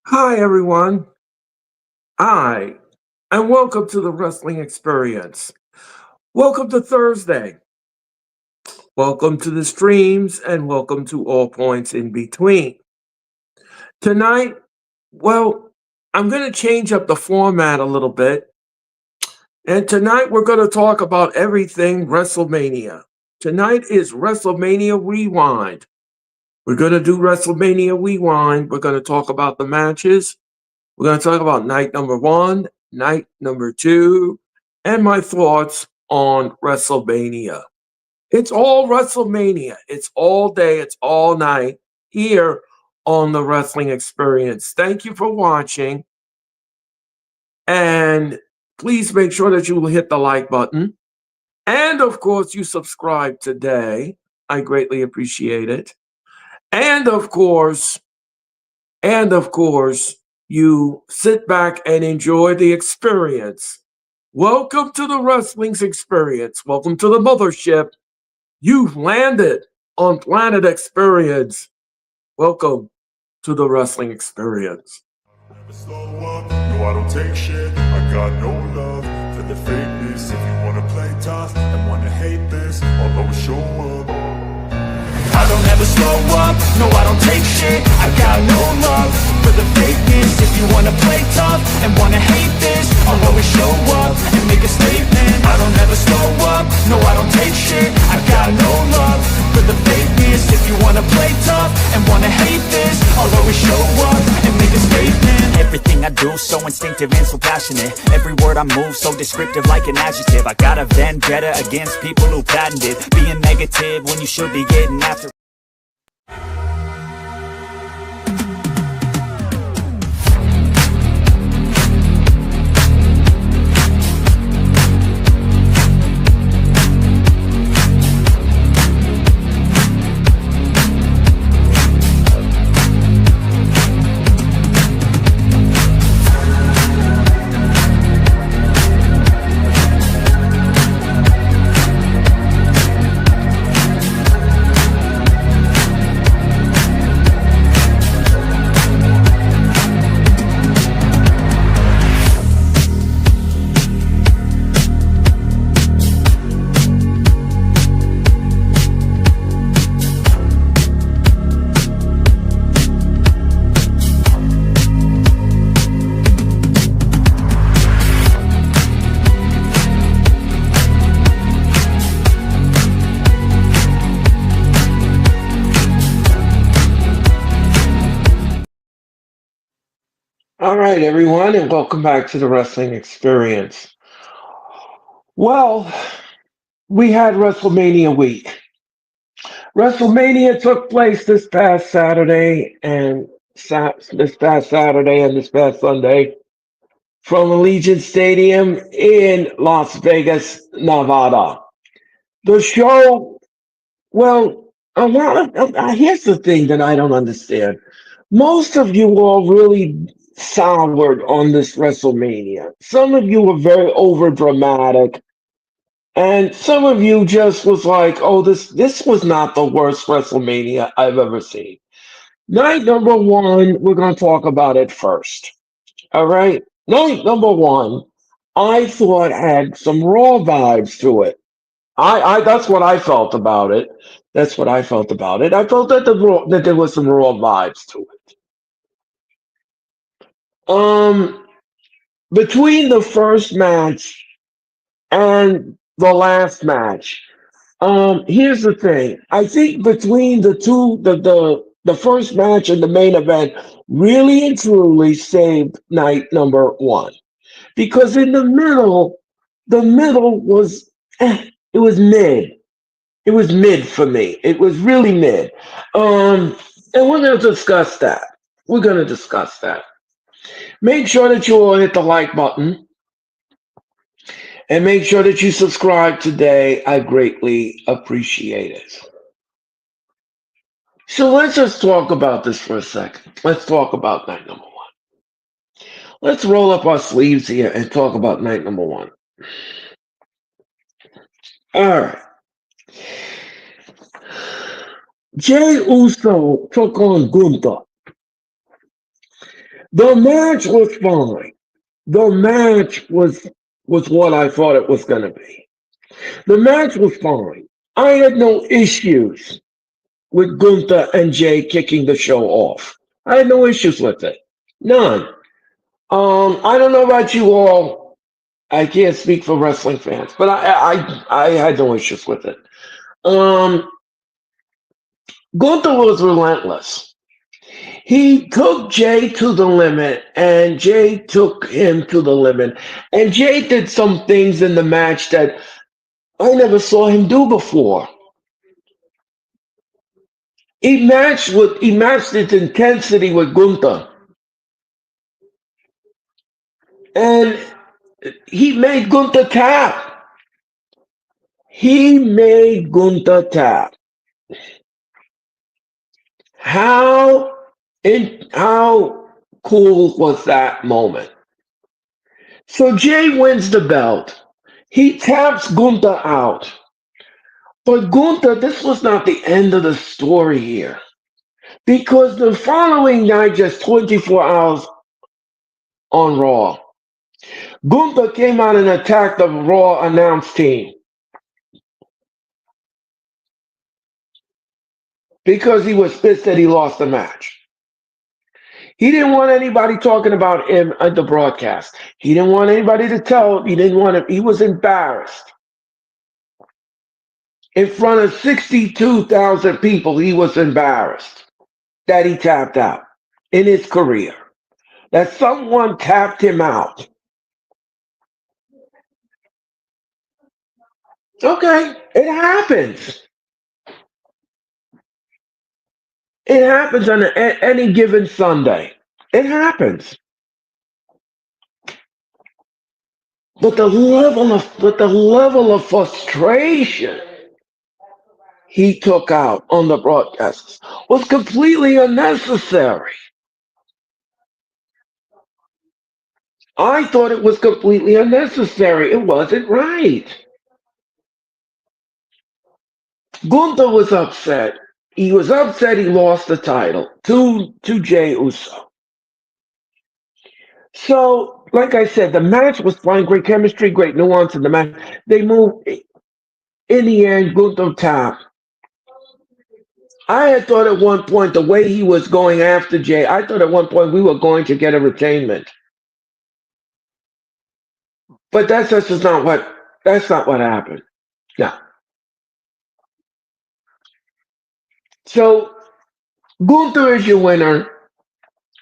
Hi, everyone. Hi, and welcome to the Wrestling Experience. Welcome to Thursday. Welcome to the streams, and welcome to all points in between. Tonight, well, I'm going to change up the format a little bit. And tonight, we're going to talk about everything WrestleMania. Tonight is WrestleMania Rewind. We're going to do WrestleMania Rewind. We're going to talk about the matches. We're going to talk about night number one, night number two, and my thoughts on WrestleMania. It's all WrestleMania. It's all day, it's all night here on the Wrestling Experience. Thank you for watching. And please make sure that you will hit the like button. And of course, you subscribe today. I greatly appreciate it. And of course, you sit back and enjoy the experience. Welcome to the Wrestling's Experience. Welcome to the mothership. You've landed on Planet Experience. Welcome to the Wrestling Experience. Never slow up, no I don't take shit. I got no love for the fakeness. If you wanna play tough and wanna hate this, I'll always show up. I don't ever slow up, no I don't take shit. I got no love for the fakeness. If you wanna play tough and wanna hate this, I'll always show up and make a statement. I don't ever slow up, no I don't take shit. I got no love for the fakeness. If you wanna play tough and wanna hate this, I'll always show up and make a statement. Everything I do so instinctive and so passionate. Every word I move so descriptive like an adjective. I got a vendetta against people who patented being negative when you should be getting after. All right, everyone, and welcome back to the Wrestling Experience. Well, we had WrestleMania week. WrestleMania took place this past Saturday and this past Saturday and this past Sunday from Allegiant Stadium in Las Vegas, Nevada. The show, well, here's the thing that I don't understand. Most of you all really soured on this WrestleMania. Some of you were very over dramatic, and some of you just was like, "Oh, this was not the worst WrestleMania I've ever seen." Night number one, we're going to talk about it first. All right, night number one, I thought had some Raw vibes to it. I that's what I felt about it. That's what I felt about it. I felt that that there was some Raw vibes to it. Between the first match and the last match, here's the thing. I think between the two, the first match and the main event, really and truly saved night number one, because in the middle was it was mid. It was mid for me. It was really mid. And we're going to discuss that. We're going to discuss that. Make sure that you all hit the like button and make sure that you subscribe today. I greatly appreciate it. So let's just talk about this for a second. Let's talk about night number one. Let's roll up our sleeves here and talk about night number one. All right. Jay Uso took on Gunther. The match was fine. The match was what I thought it was going to be. The match was fine. I had no issues with Gunther and Jay kicking the show off. I had no issues with it. None. I don't know about you all. I can't speak for wrestling fans, but I had no issues with it. Um, Gunther was relentless. He took Jay to the limit, and Jay took him to the limit. And Jay did some things in the match that I never saw him do before. He matched its intensity with Gunther, and he made Gunther tap. He made Gunther tap. How how cool was that moment? So Jay wins the belt. He taps Gunther out. But Gunther, this was not the end of the story here. Because the following night, just 24 hours on Raw, Gunther came out and attacked the Raw announce team because he was pissed that he lost the match. He didn't want anybody talking about him at the broadcast. He didn't want anybody to tell. He didn't want him. He was embarrassed. In front of 62,000 people, he was embarrassed that he tapped out in his career, that someone tapped him out. Okay, it happens. It happens on any given Sunday. It happens. But the level of frustration he took out on the broadcasts was completely unnecessary. I thought it was completely unnecessary. It wasn't right. Gunther was upset. He was upset he lost the title to Jay Uso. So, like I said, the match was fine. Great chemistry, great nuance in the match. They moved in the end. Gunther tapped. I had thought at one point the way he was going after Jay, I thought at one point we were going to get a retainment. But that's not what happened. No. So Gunther is your winner.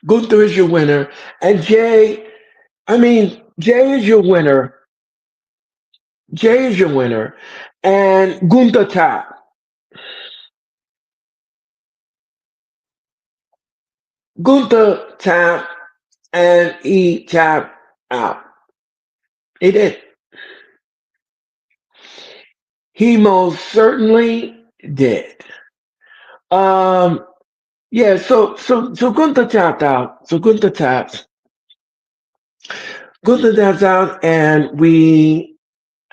Gunther is your winner. And Jay is your winner. Jay is your winner. And Gunther tap. Gunther tap and he tapped out. He did. He most certainly did. Um, yeah, so Gunther tapped out. So Gunther taps out, and we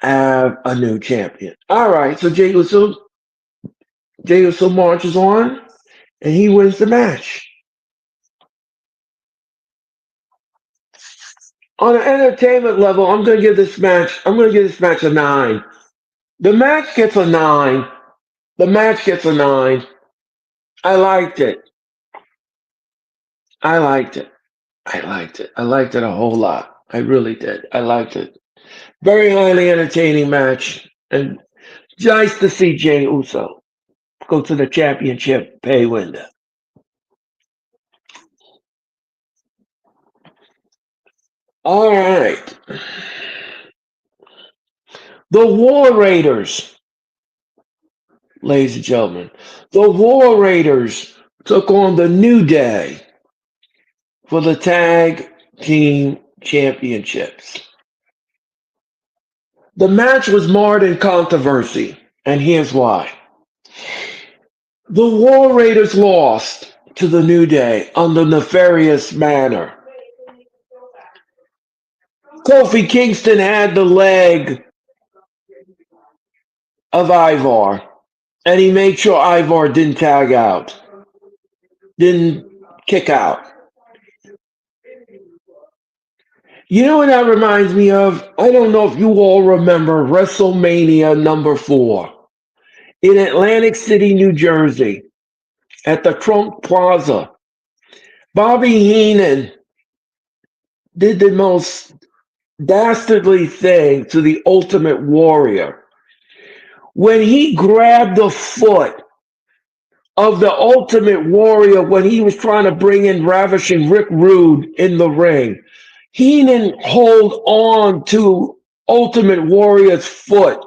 have a new champion. All right, so Jey Uso marches on, and he wins the match. On an entertainment level, I'm gonna give this match a 9. The match gets a 9. The match gets a 9. I liked it. I liked it. I liked it. I liked it a whole lot. I really did. I liked it. Very highly entertaining match. And nice to see Jey Uso go to the championship pay window. All right. The War Raiders, ladies and gentlemen. The War Raiders took on the New Day for the tag team championships. The match was marred in controversy, and here's why. The War Raiders lost to the New Day under nefarious manner. Kofi Kingston had the leg of Ivar, and he made sure Ivar didn't tag out, didn't kick out. You know what that reminds me of? I don't know if you all remember WrestleMania number 4 in Atlantic City, New Jersey, at the Trump Plaza. Bobby Heenan did the most dastardly thing to the Ultimate Warrior when he grabbed the foot of the Ultimate Warrior when he was trying to bring in Ravishing Rick Rude in the ring. He didn't hold on to Ultimate Warrior's foot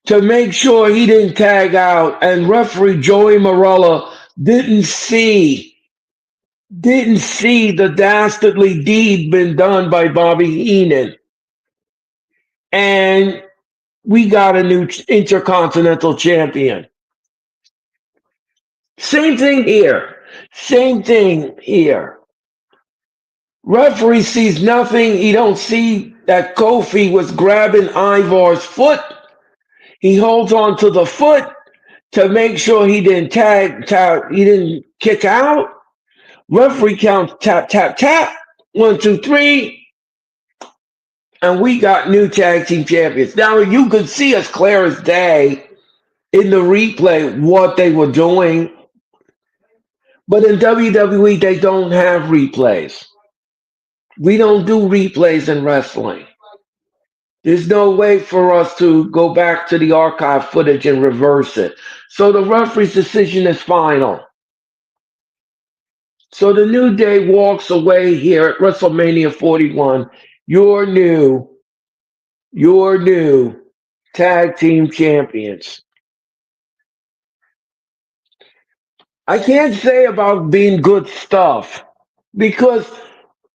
to make sure he didn't tag out, and referee Joey Morella didn't see the dastardly deed been done by Bobby Heenan, and we got a new Intercontinental Champion. Same thing here. Same thing here. Referee sees nothing. He don't see that Kofi was grabbing Ivar's foot. He holds on to the foot to make sure he didn't he didn't kick out. Referee counts tap, tap, tap. 1, 2, 3. And we got new tag team champions. Now you could see as clear as day in the replay what they were doing. But in WWE, they don't have replays. We don't do replays in wrestling. There's no way for us to go back to the archive footage and reverse it. So the referee's decision is final. So the New Day walks away here at WrestleMania 41, your new tag team champions. I can't say about being good stuff because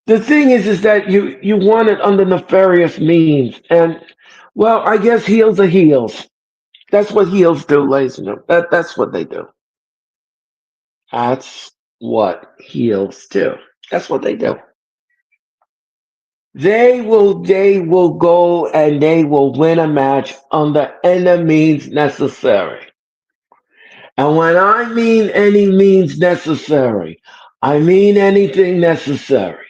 the thing is that you want it under nefarious means, and well, I guess heels are heels. That's what heels do, ladies and gentlemen. That's what they do. That's what heels do. That's what they do. They will go and they will win a match under any means necessary. And when I mean any means necessary, I mean anything necessary.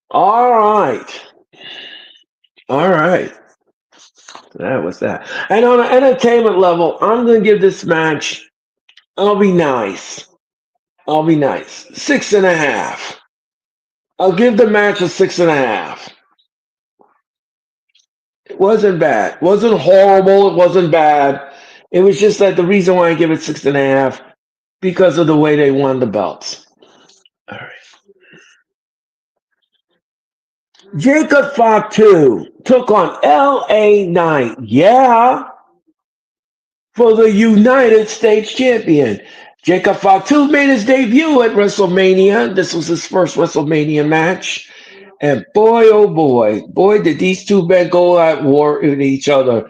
All right. All right. That was that. And on an entertainment level, I'm going to give this match, I'll be nice. I'll be nice. 6.5. I'll give the match a 6.5. It wasn't bad. It wasn't horrible. It wasn't bad. It was just that the reason why I give it 6.5 because of the way they won the belts. All right. Jacob Fatu took on L.A. Knight. Yeah. For the United States champion. Jacob Fatu made his debut at WrestleMania. This was his first WrestleMania match. And boy, oh boy, did these two men go at war with each other.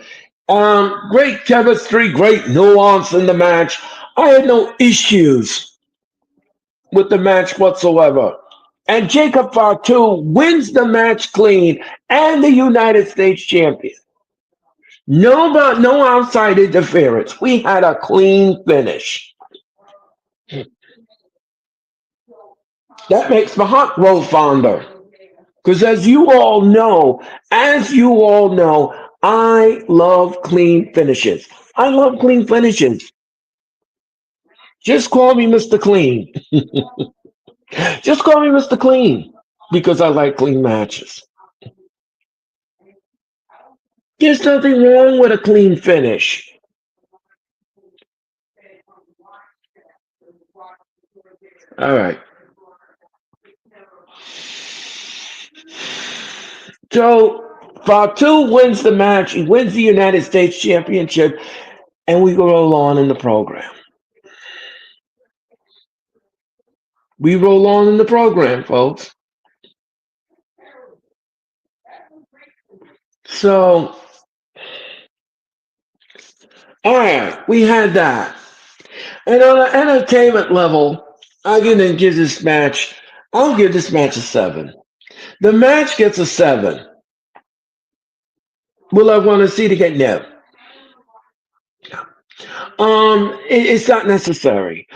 Great chemistry, great nuance in the match. I had no issues with the match whatsoever. And Jacob Fatu wins the match clean and the United States champion. No outside interference. We had a clean finish. That makes my heart grow fonder. Because as you all know, I love clean finishes. I love clean finishes. Just call me Mr. Clean. Just call me Mr. Clean because I like clean matches. There's nothing wrong with a clean finish. All right. So Fatu wins the match. He wins the United States Championship, and we roll on in the program. We roll on in the program, folks. So, all right, we had that. And on an entertainment level, I'm going to give this match, I'll give this match a 7. The match gets a 7. Will I want to see it again? No. It's not necessary.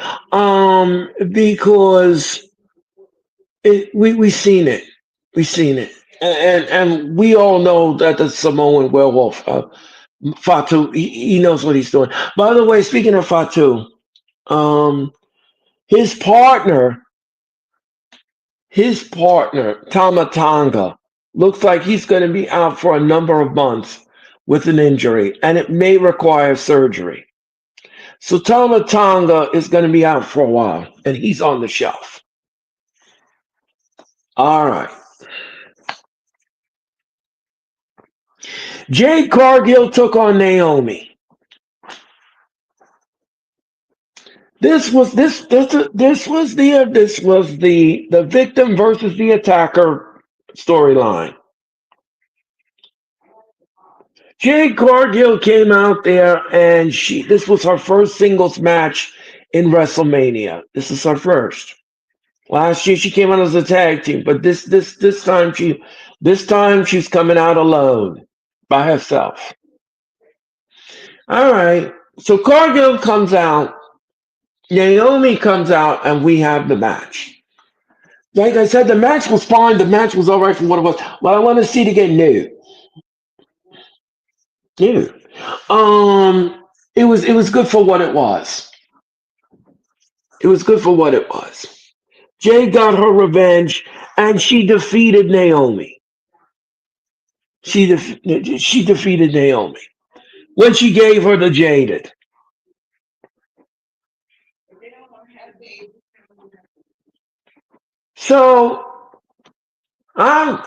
Because we seen it. We seen it. And we all know that the Samoan werewolf, Fatu, he knows what he's doing. By the way, speaking of Fatu, um, his partner, his partner, Tamatanga, looks like he's going to be out for a number of months with an injury, and it may require surgery. So Tamatanga is going to be out for a while, and he's on the shelf. All right. Jade Cargill took on Naomi. This was the victim versus the attacker storyline. Jade Cargill came out there and this was her first singles match in WrestleMania. This is her first. Last year she came out as a tag team, but this time she's coming out alone by herself. All right. So Cargill comes out, Naomi comes out, and we have the match. Like I said, the match was fine. The match was all right for what it was. But I want to see it again new. New. It was good for what it was. It was good for what it was. Jay got her revenge, and she defeated Naomi. She defeated Naomi when she gave her the jaded. So I'm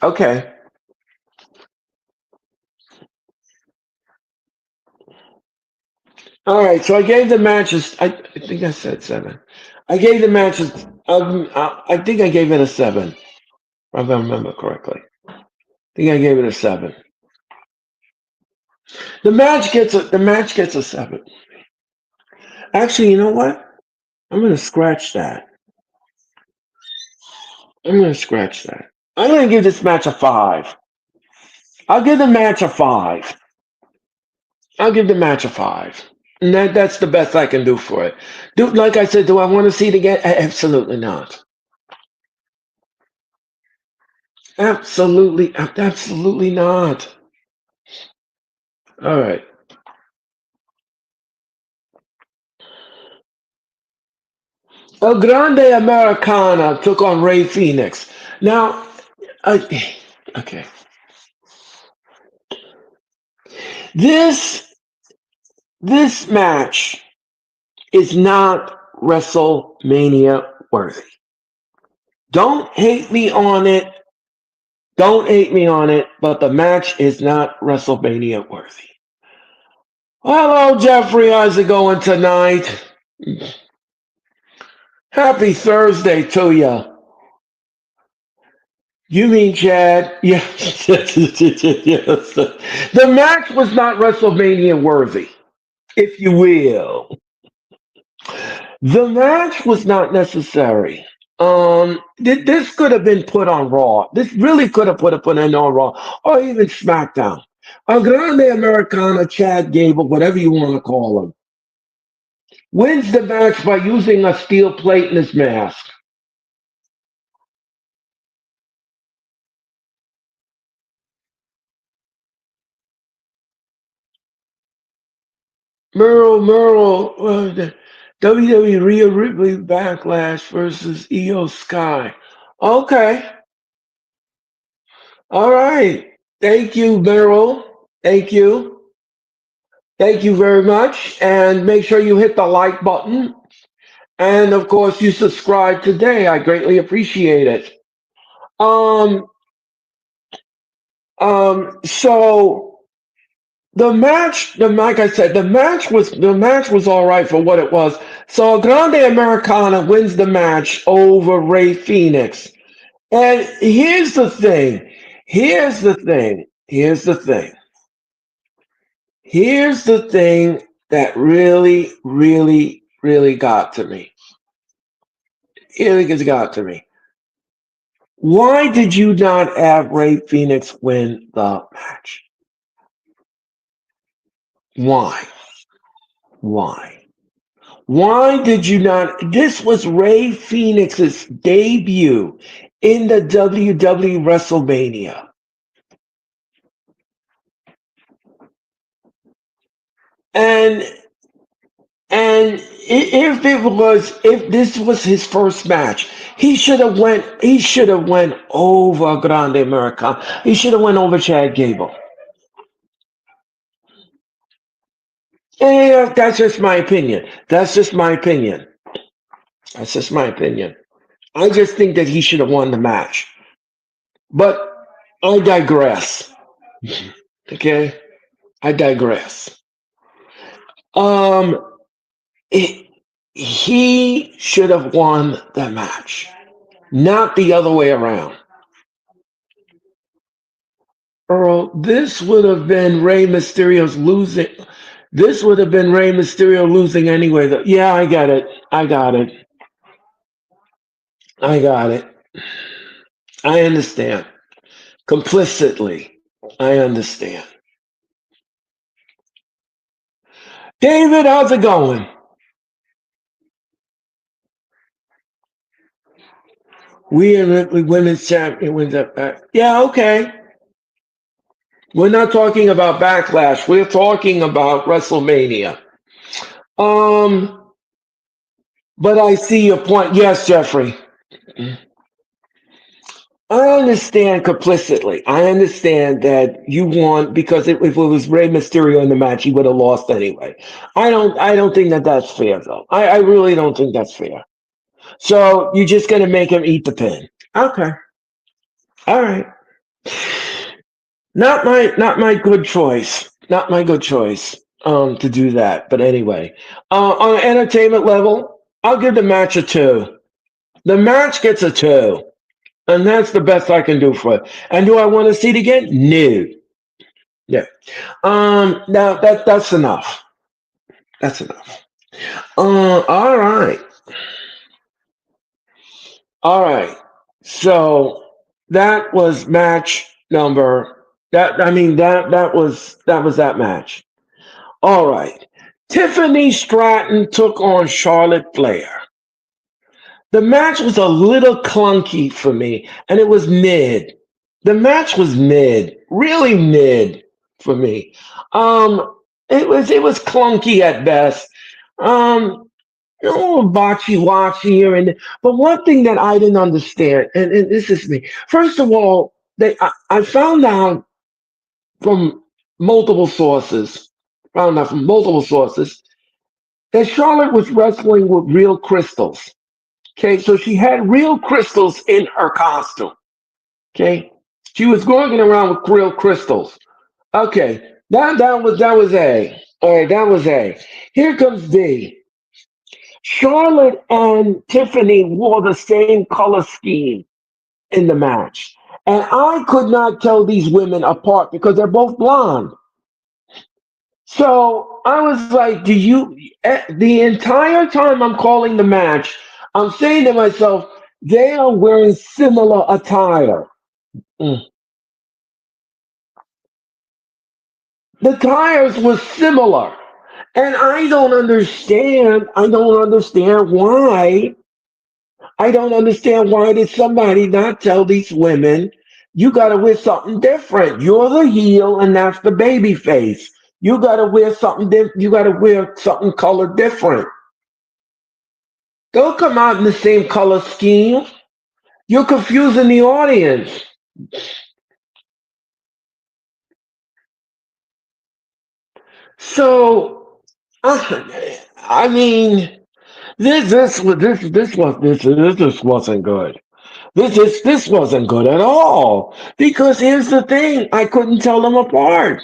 okay. All right. So I gave the matches. I think I said seven. I gave the matches. I think I gave it a seven. If I remember correctly. I think I gave it a seven. The match gets a seven. Actually, you know what? I'm gonna scratch that. I'm gonna scratch that. I'm gonna give this match a five. I'll give the match a five. I'll give the match a five. And that's the best I can do for it. Like I said, do I want to see it again? Absolutely not. Absolutely not. All right. El Grande Americana took on Ray Phoenix. Now, okay. This this match is not WrestleMania worthy. Don't hate me on it. Don't hate me on it, but the match is not WrestleMania worthy. Hello, Jeffrey. How's it going tonight? Happy Thursday to you. You mean Chad? Yeah. Yes. The match was not WrestleMania worthy, if you will. The match was not necessary. This could have been put on Raw. This really could have put in on Raw or even SmackDown. A Grande Americana, Chad Gable, whatever you want to call him, wins the match by using a steel plate in his mask. Merle, the WWE Rhea Ripley Backlash versus Io Sky. Okay, all right. Thank you, Merle. Thank you. Thank you very much. And make sure you hit the like button. And of course, you subscribe today. I greatly appreciate it. Um, so like I said, the match was all right for what it was. So Grande Americana wins the match over Ray Phoenix. And here's the thing. Here's the thing. Here's the thing. Here's the thing that really, really, really got to me. Really got to me. Why did you not have Ray Phoenix win the match? Why? Why? Why did you not? This was Ray Phoenix's debut in the WWE WrestleMania. And if this was his first match, he should have went over Grande America. He should have went over Chad Gable. And that's just my opinion. That's just my opinion. That's just my opinion. I just think that he should have won the match. But I digress. Okay? I digress. Um it, he should have won the match, not the other way around. Earl, this would have been Rey Mysterio's losing. This would have been Rey Mysterio losing anyway. Though. Yeah, I got it. I got it. I got it. I understand. Complicitly. I understand. David, how's it going? We are the women's champion wins up. Yeah, okay. We're not talking about backlash. We're talking about WrestleMania. Um, but I see your point. Yes, Jeffrey. I understand complicitly. I understand that you want because if it was Rey Mysterio in the match, he would have lost anyway. I don't think that that's fair though. I really don't think that's fair. So you're just gonna make him eat the pin. Okay. All right. Not my good choice. Not my good choice. To do that. But anyway, on an entertainment level, I'll give the match a two. The match gets a two. And that's the best I can do for it. And do I want to see it again? No. Yeah. Now that's enough. That's enough. All right. All right. So that was match number that I mean that was that match. All right. Tiffany Stratton took on Charlotte Flair. The match was a little clunky for me, and it was mid. The match was mid, really mid for me. It was clunky at best. Um, a little botchy watchy here and there. But one thing that I didn't understand, and this is me. First of all, I found out from multiple sources, found out from multiple sources that Charlotte was wrestling with real crystals. Okay, so she had real crystals in her costume. Okay, she was going around with real crystals. Okay, that was A. All right, that was A. Here comes B. Charlotte and Tiffany wore the same color scheme in the match, and I could not tell these women apart because they're both blonde. So I was like, "Do you?" The entire time I'm calling the match, I'm saying to myself, "They are wearing similar attire." Mm. The tires were similar. And I don't understand. I don't understand why. I don't understand why did somebody not tell these women, you got to wear something different. You're the heel, and that's the baby face. You got to wear something different. You got to wear something colored different. Don't come out in the same color scheme. You're confusing the audience. So, I mean, this wasn't good. This wasn't good at all. Because here's the thing, I couldn't tell them apart.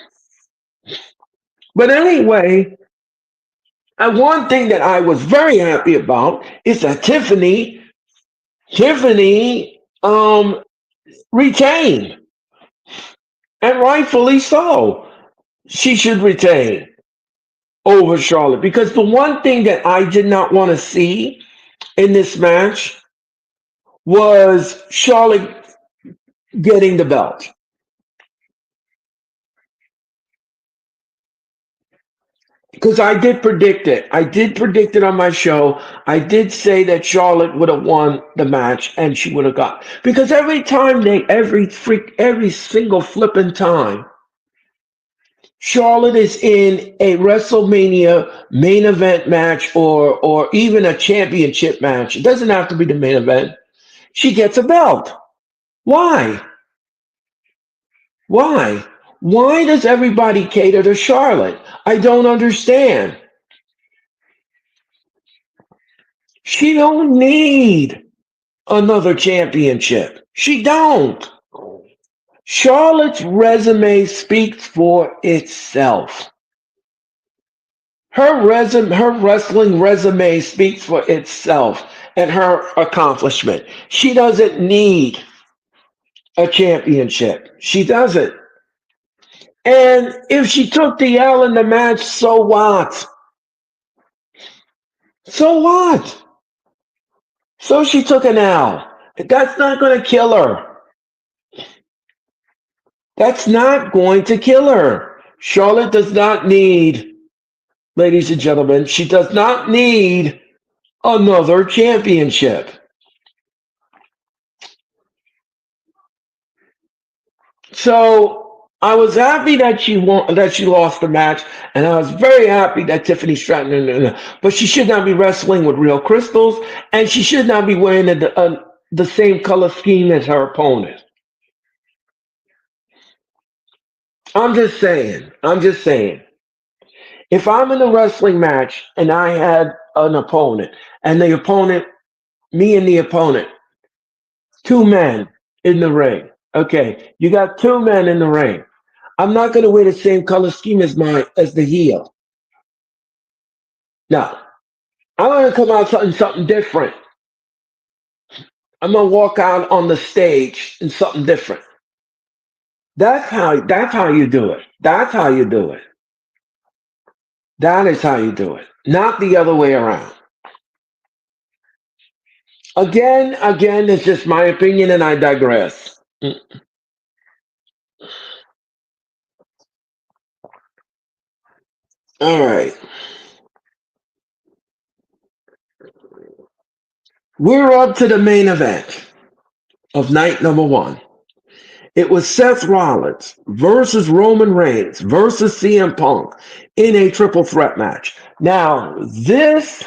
But anyway, one thing that I was very happy about is that Tiffany retained, and rightfully so. She should retain over Charlotte because the one thing that I did not want to see in this match was Charlotte. getting the belt. Because I did predict it. I did predict it on my show. I did say that Charlotte would have won the match and she would have got, because every time every single flipping time Charlotte is in a WrestleMania main event match or even a championship match. It doesn't have to be the main event. She gets a belt. Why? Why? Why does everybody cater to Charlotte? I don't understand. She don't need another championship. She don't. Charlotte's resume speaks for itself. Her wrestling resume speaks for itself and her accomplishment. She doesn't need a championship. She doesn't. And if she took the L in the match, so what? So what? So she took an L. That's not going to kill her. That's not going to kill her. Charlotte does not need, ladies and gentlemen, she does not need another championship. So I was happy that she won, that she lost the match, and I was very happy that Tiffany Stratton. But she should not be wrestling with real crystals, and she should not be wearing the same color scheme as her opponent. I'm just saying. I'm just saying. If I'm in a wrestling match and I had an opponent, and the opponent, me and the opponent, two men in the ring. Okay, you got two men in the ring. I'm not going to wear the same color scheme as the heel. No, I'm going to come out something different. I'm going to walk out on the stage in something different. That's how you do it. That's how you do it. That is how you do it. Not the other way around. Again, it's just my opinion, and I digress. All right, we're up to the main event of night number one. It was Seth Rollins versus Roman Reigns versus CM Punk in a triple threat match. Now, this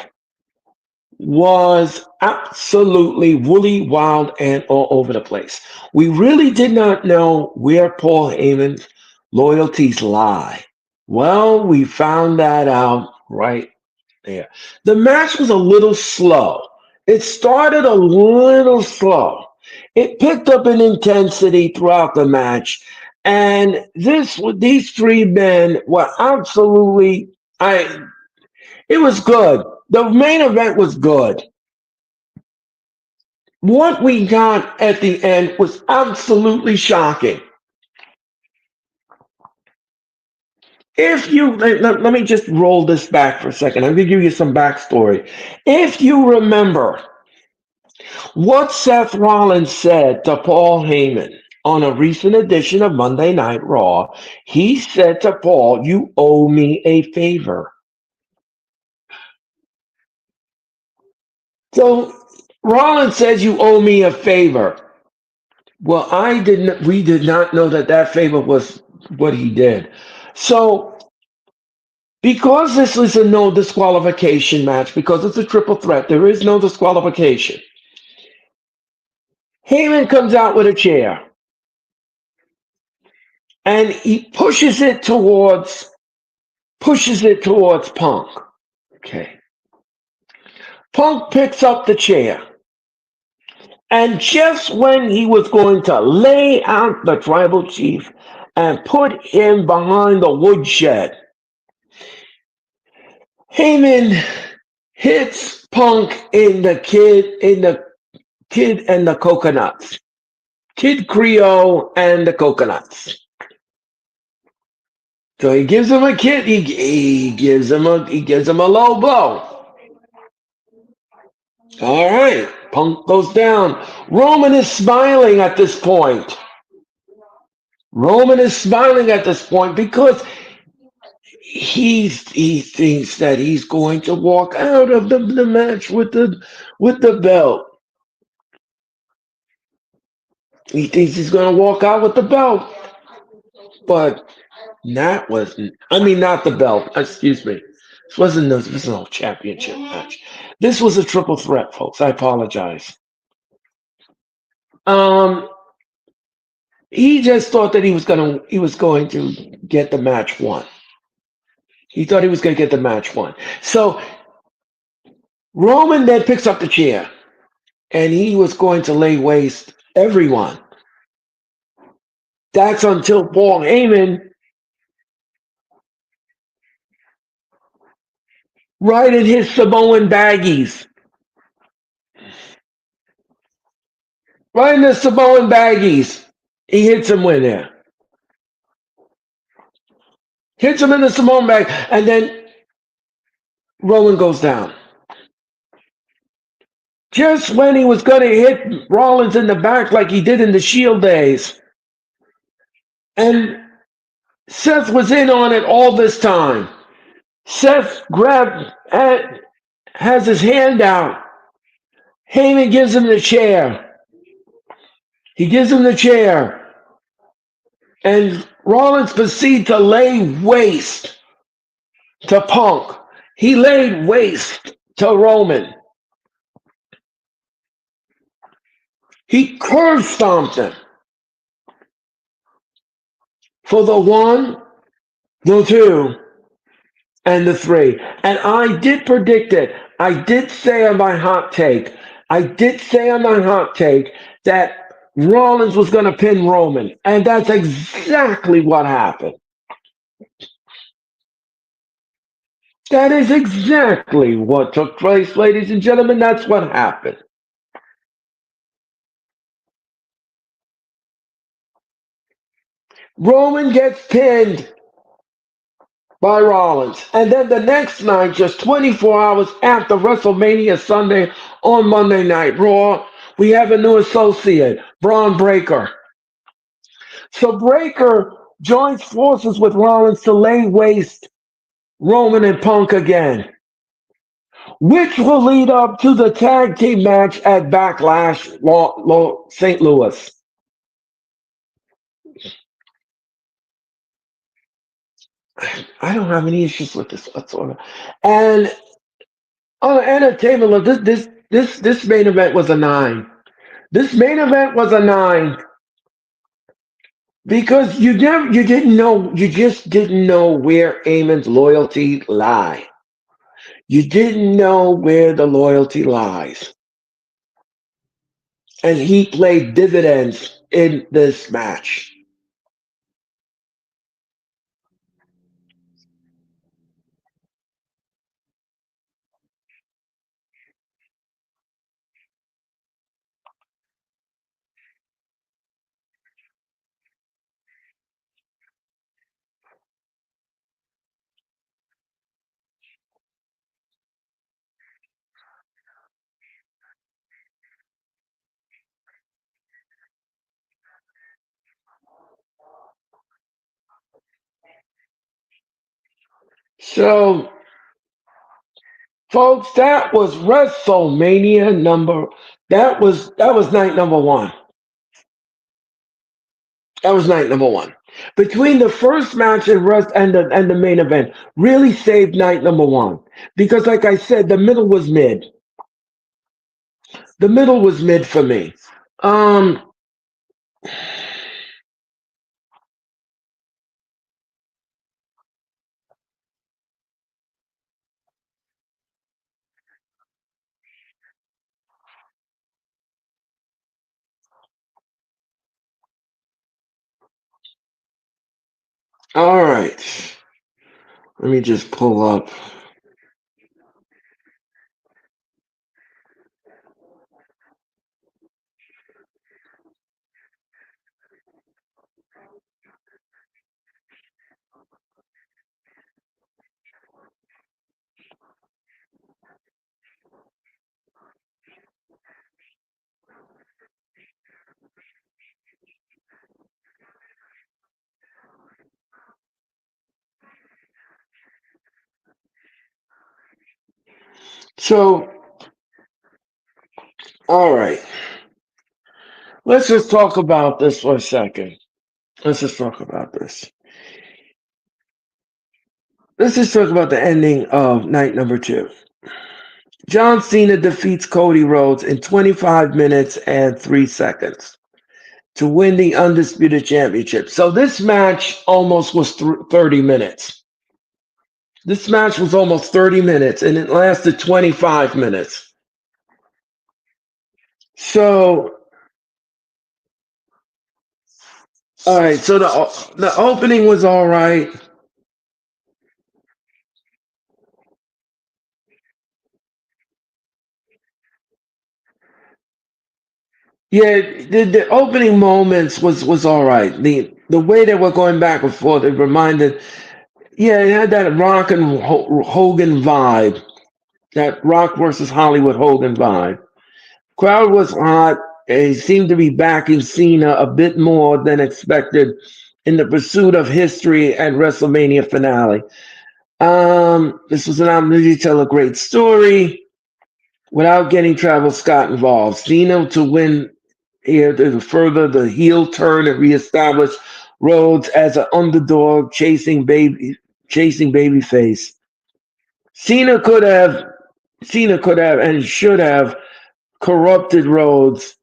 was absolutely woolly, wild, and all over the place. We really did not know where Paul Heyman's loyalties lie. Well, we found that out right there. The match was a little slow. It started a little slow. It picked up in intensity throughout the match, and these three men were absolutely. I. It was good. The main event was good. What we got at the end was absolutely shocking. If you let me just roll this back for a second, I'm going to give you some backstory. If you remember what Seth Rollins said to Paul Heyman on a recent edition of Monday Night Raw, he said to Paul, "You owe me a favor." So Rollins says, "You owe me a favor." Well, I didn't. We did not know that that favor was what he did. So because this is a no disqualification match, because it's a triple threat, there is no disqualification. Heyman comes out with a chair and he pushes it towards Punk. Okay. Punk picks up the chair. And just when he was going to lay out the tribal chief and put him behind the woodshed, Heyman hits Punk in the kid and the coconuts. Kid Creole and the coconuts. So he gives him a kid. He gives him a low blow. All right, Punk goes down. Roman is smiling at this point. Roman is smiling at this point because he thinks that he's going to walk out of the match with the belt. He thinks he's going to walk out with the belt, but that wasn't. I mean, not the belt. Excuse me. This was no championship match. This was a triple threat, folks. I apologize. Um, he just thought that he was going to get the match won. He thought he was going to get the match won. So Roman then picks up the chair, and he was going to lay waste everyone. That's until Paul Heyman, right in his Samoan baggies, right in the Samoan baggies, he hits him with there. Hits him in the Samoan bag, and then Roman goes down. Just when he was going to hit Rollins in the back like he did in the Shield days. And Seth was in on it all this time. Seth has his hand out. Heyman gives him the chair. He gives him the chair. And Rollins proceeds to lay waste to Punk. He laid waste to Roman. He curb stomped him for the one, the two, and the three. And I did predict it. I did say on my hot take. I did say on my hot take that Rollins was going to pin Roman. And that's exactly what happened. That is exactly what took place, ladies and gentlemen. That's what happened. Roman gets pinned by Rollins. And then the next night, just 24 hours after WrestleMania Sunday on Monday Night Raw, we have a new associate, Braun Breaker. So Breaker joins forces with Rollins to lay waste Roman and Punk again, which will lead up to the tag team match at Backlash St. Louis. I don't have any issues with this whatsoever. And on the entertainment level, this main event was a 9. This main event was a 9 because you just didn't know where Eamon's loyalty lie. You didn't know where the loyalty lies. And he played dividends in this match. So, folks, that was WrestleMania number. That was night number one. That was night number one. Between the first match and the main event, really saved night number one because, like I said, the middle was mid. The middle was mid for me. Um, all right. Let me just pull up. So, all right, let's just talk about this for a second. Let's just talk about this. Let's just talk about the ending of night number two. John Cena defeats Cody Rhodes in 25 minutes and 3 seconds to win the Undisputed Championship. So this match almost was 30 minutes. This match was almost 30 minutes and it lasted 25 minutes. So, all right, so the opening was all right. Yeah, the opening moments was all right. The way they were going back and forth, it reminded, yeah, it had that Rock and Hogan vibe, that Rock versus Hollywood Hogan vibe. Crowd was hot. He seemed to be backing Cena a bit more than expected in the pursuit of history at WrestleMania finale. This was an opportunity to tell a great story without getting Travis Scott involved. Cena to win here to further the heel turn and reestablish Rhodes as an underdog chasing babyface. Cena could have Cena could have and should have corrupted Rhodes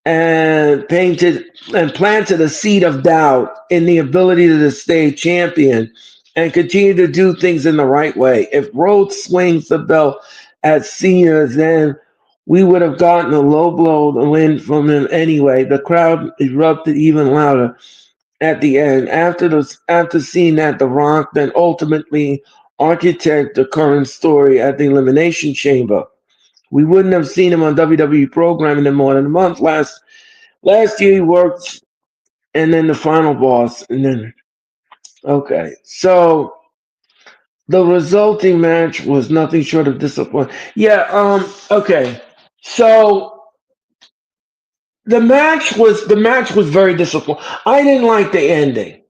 and painted and planted a seed of doubt in the ability to stay champion and continue to do things in the right way. If Rhodes swings the belt at Cena, then we would have gotten a low blow to win from him anyway. The crowd erupted even louder at the end. After seeing that, The Rock then ultimately architect the current story at the Elimination Chamber. We wouldn't have seen him on WWE programming in more than a month. Last year he worked, and then the final boss, and then okay. So the resulting match was nothing short of disappointing. Yeah. Okay. So the match was very disappointing. I didn't like the ending.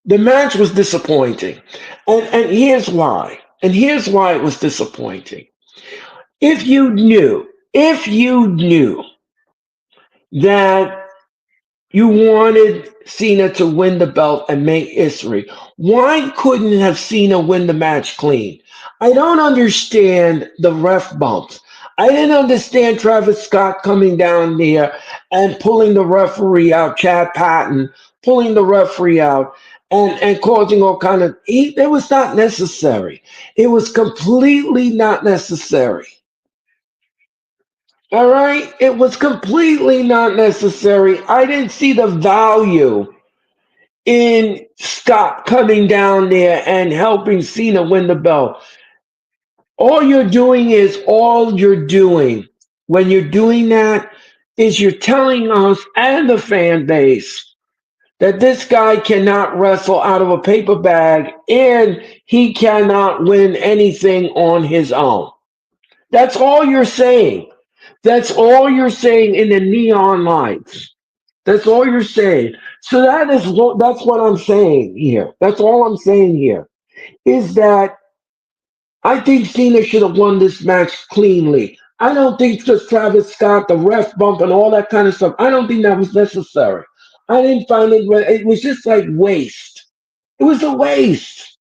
The match was disappointing, and here's why. And here's why it was disappointing. If you knew that you wanted Cena to win the belt and make history. Why couldn't have Cena win the match clean? I don't understand the ref bumps. I didn't understand Travis Scott coming down there and pulling the referee out, Chad Patton, pulling the referee out and causing all kind of it was not necessary. It was completely not necessary. All right? It was completely not necessary. I didn't see the value in Scott coming down there and helping Cena win the belt. All you're doing when you're doing that is you're telling us and the fan base that this guy cannot wrestle out of a paper bag and he cannot win anything on his own. That's all you're saying. That's all you're saying in the neon lights. That's all you're saying. So that's what I'm saying here. That's all I'm saying here is that I think Cena should have won this match cleanly. I don't think just Travis Scott, the ref bump, and all that kind of stuff. I don't think that was necessary. I didn't find it. It was just like waste. It was a waste.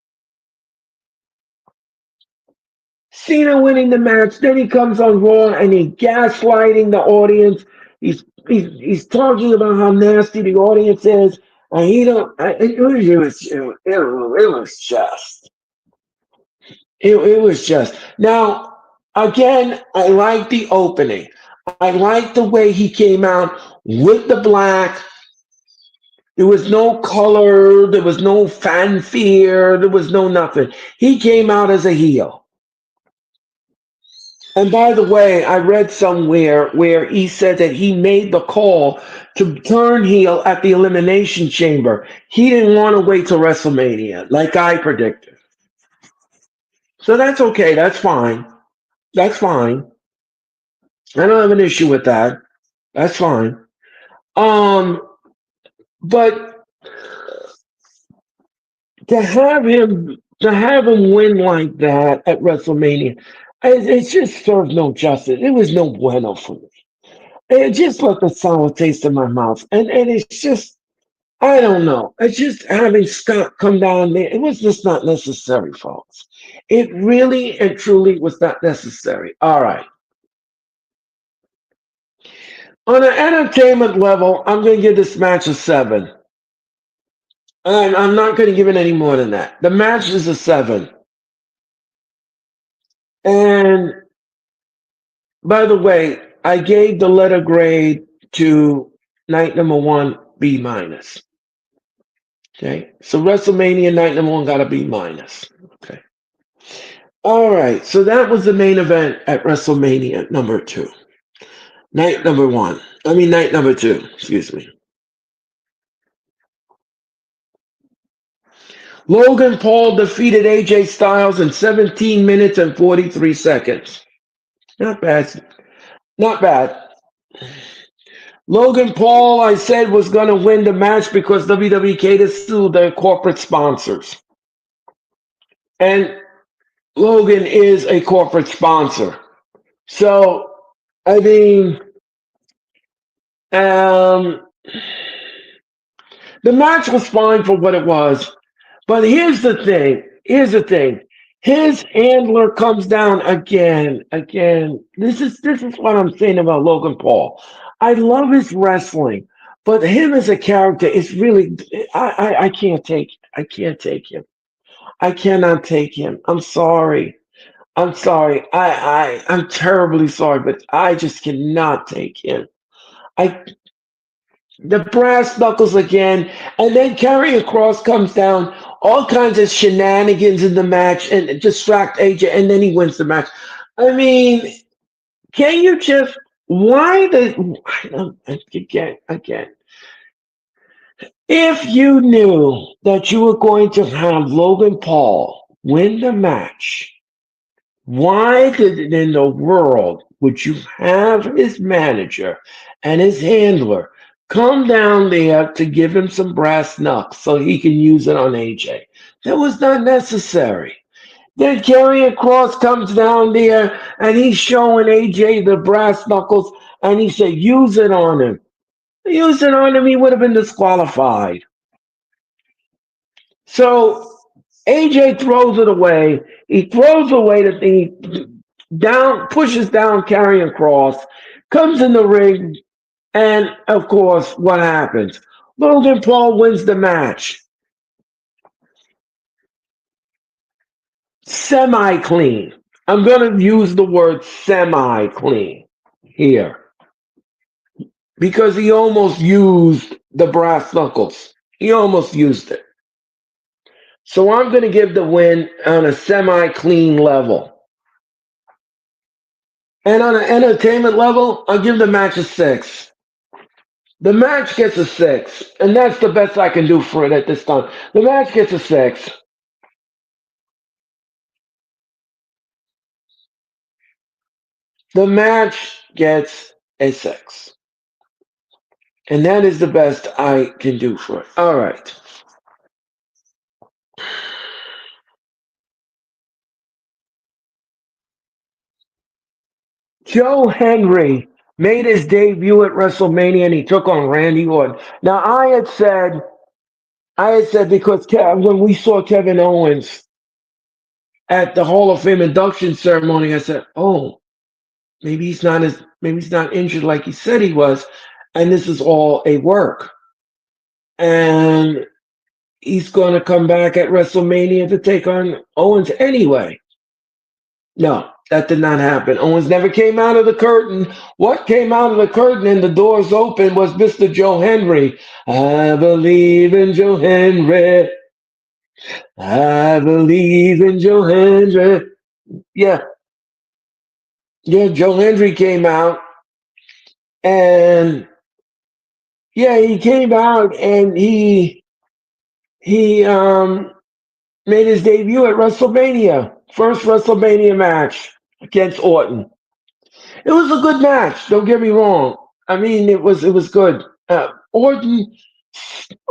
Cena winning the match. Then he comes on Raw and he gaslighting the audience. He's talking about how nasty the audience is, and he don't. It was just it was just now again. I like the opening. I like the way he came out with the black. There was no color. There was no fanfare. There was no nothing. He came out as a heel. And by the way, I read somewhere where he said that he made the call to turn heel at the Elimination Chamber. He didn't want to wait till WrestleMania, like I predicted. So that's okay. That's fine. That's fine. I don't have an issue with that. That's fine. Um, but to have him win like that at WrestleMania, it just served no justice. It was no bueno for me. It just left a sour taste in my mouth. And it's just, I don't know. It's just having Scott come down there. It was just not necessary, folks. It really and truly was not necessary. All right. On an entertainment level, I'm going to give this match a 7. And I'm not going to give it any more than that. The match is a 7. And by the way, I gave the letter grade to night number 1 B minus. Okay. So WrestleMania night number 1 got a B minus. Okay. All right. So that was the main event at WrestleMania number 2. Night number 1. I mean, night number 2. Excuse me. Logan Paul defeated AJ Styles in 17 minutes and 43 seconds. Not bad. Not bad. Logan Paul, I said, was going to win the match because WWE to sue their corporate sponsors. And Logan is a corporate sponsor. So, I mean, um, the match was fine for what it was. But here's the thing. Here's the thing. His handler comes down again. This is what I'm saying about Logan Paul. I love his wrestling, but him as a character is really I can't take him. I cannot take him. I'm sorry. I'm sorry. I'm terribly sorry, but I just cannot take him. I the brass knuckles again, and then Karrion Cross comes down, all kinds of shenanigans in the match, and distract AJ, and then he wins the match. I mean, can you just why the again? If you knew that you were going to have Logan Paul win the match, why in the world would you have his manager and his handler come down there to give him some brass knucks so he can use it on AJ? That was not necessary. Then Karrion Cross comes down there and he's showing AJ the brass knuckles and he said, use it on him. Use it on him, he would have been disqualified. So AJ throws it away. He throws away the thing, down, pushes down Karrion Cross, comes in the ring, and of course, what happens? Logan Paul wins the match. Semi clean. I'm going to use the word semi clean here because he almost used the brass knuckles. He almost used it. So I'm going to give the win on a semi clean level. And on an entertainment level, I'll give the match a 6. The match gets a 6, and that's the best I can do for it at this time. The match gets a 6. The match gets a 6. And that is the best I can do for it. All right. Joe Henry made his debut at WrestleMania and he took on Randy Orton. Now I had said because when we saw Kevin Owens at the Hall of Fame induction ceremony, I said, "Oh, maybe he's not injured like he said he was, and this is all a work." And he's going to come back at WrestleMania to take on Owens anyway. No, that did not happen. Owens never came out of the curtain. What came out of the curtain and the doors open was Mr. Joe Henry. I believe in Joe Henry. I believe in Joe Henry. Yeah, yeah, Joe Henry came out and yeah, he came out and he made his debut at WrestleMania. First WrestleMania match against Orton. It was a good match. Don't get me wrong. I mean, it was good. Orton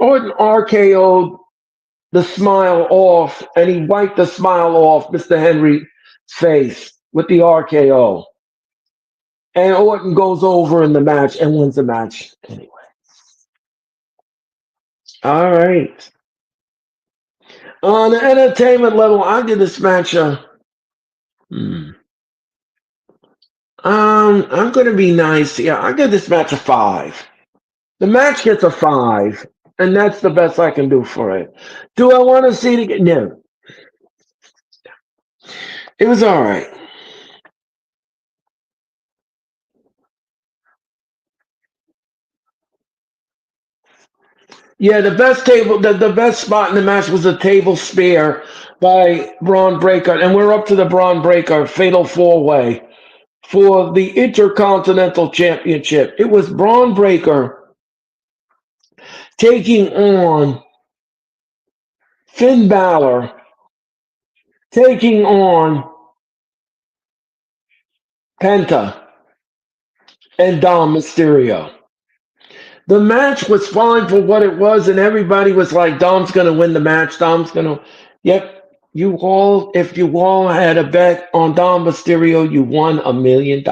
RKO'd the smile off, and he wiped the smile off Mr. Henry's face. with the RKO. And Orton goes over in the match and wins the match anyway. All right. On the entertainment level, I give this match a. Hmm. I'm going to be nice. Yeah, I give this match a 5. The match gets a 5, and that's the best I can do for it. Do I want to see it again? No. It was all right. Yeah, the best spot in the match was a table spear by Braun Breaker, and we're up to the Braun Breaker Fatal 4-Way for the Intercontinental Championship. It was Braun Breaker taking on Finn Balor, taking on Penta and Dom Mysterio. The match was fine for what it was, and everybody was like, Dom's going to win the match. Dom's going to. Yep. If you all had a bet on Dom Mysterio, you won $1 million.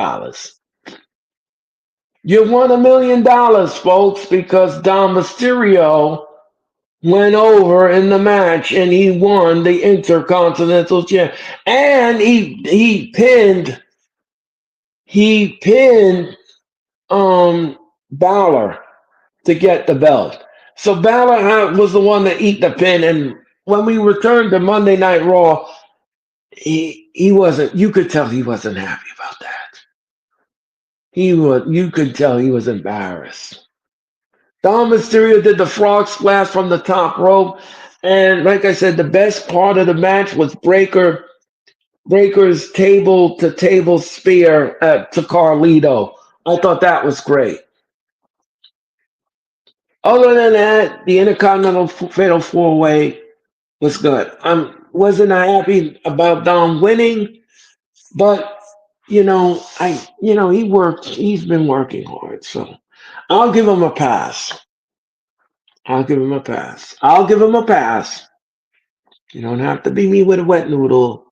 You won $1 million, folks, because Dom Mysterio went over in the match and he won the Intercontinental Champ. And he pinned Balor to get the belt. So Balor was the one that eat the pin. And when we returned to Monday Night Raw, he wasn't. You could tell he wasn't happy about that. He was. You could tell he was embarrassed. Dom Mysterio did the frog splash from the top rope, and like I said, the best part of the match was Breaker's table to table spear to Carlito. I thought that was great. Other than that, the Intercontinental Fatal 4-Way was good. Wasn't I happy about Dom winning, but he worked. He's been working hard, so I'll give him a pass. I'll give him a pass. I'll give him a pass. You don't have to be me with a wet noodle.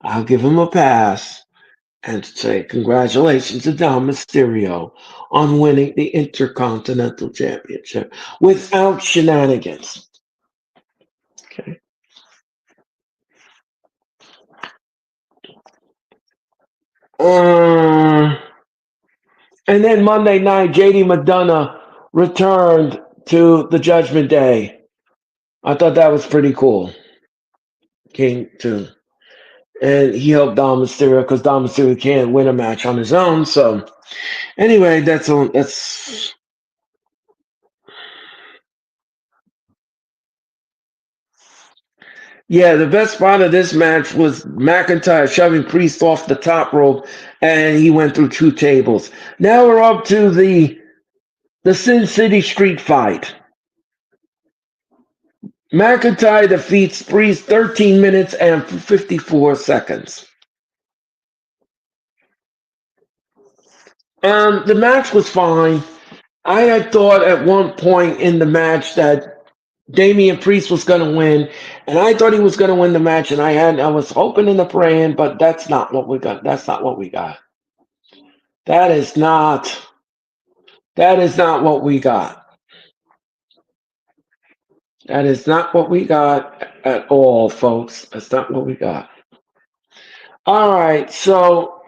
I'll give him a pass and say congratulations to Dom Mysterio on winning the Intercontinental Championship without shenanigans. Okay. Uh, and then Monday night, JD McDonough returned to the Judgment Day. I thought that was pretty cool. Came to, and he helped Dom Mysterio because Dom Mysterio can't win a match on his own. So anyway, that's yeah. The best part of this match was McIntyre shoving Priest off the top rope, and he went through 2 tables. Now we're up to the Sin City Street Fight. McIntyre defeats Priest 13 minutes and 54 seconds. The match was fine. I had thought at one point in the match that Damian Priest was going to win, and I thought he was going to win the match, and I was hoping and praying, but that's not what we got. That's not what we got. That is not that is not what we got. That is not what we got at all, folks. That's not what we got. All right, so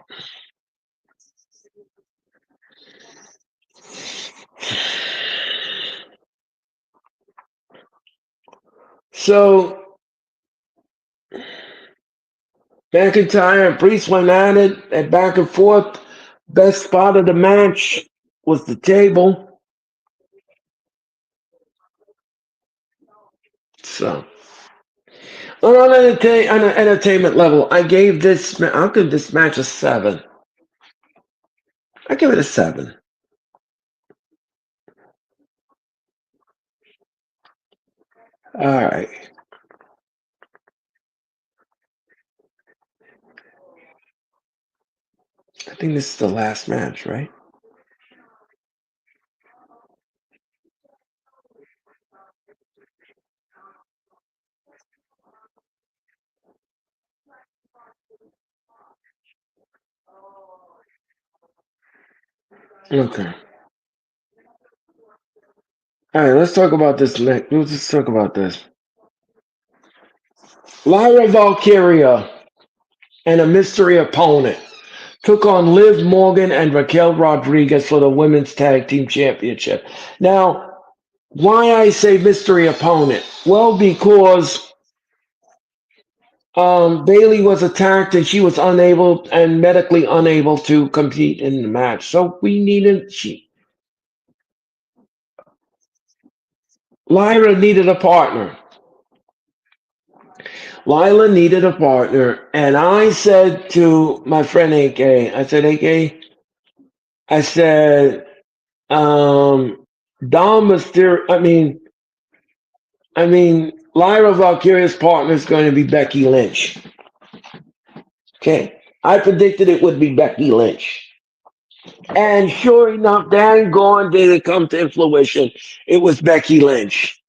McIntyre and Priest went at it and back and forth. Best spot of the match was the table. So on an entertainment level, I'll give this match a 7. I give it a 7. All right. I think this is the last match, right? Okay. All right, let's talk about this next. Let's just talk about this. Lyra Valkyria and a mystery opponent took on Liv Morgan and Raquel Rodriguez for the Women's Tag Team Championship. Now, why I say mystery opponent? Well, because Bailey was attacked and she was unable and medically unable to compete in the match. So we needed Lyra needed a partner. Lila needed a partner, and I said to my friend AK, I said, AK, I said, Dom Mysterio. I mean, Lyra Valkyria's partner is going to be Becky Lynch. Okay, I predicted it would be Becky Lynch. And sure enough, dang gone did it come to fruition. It was Becky Lynch.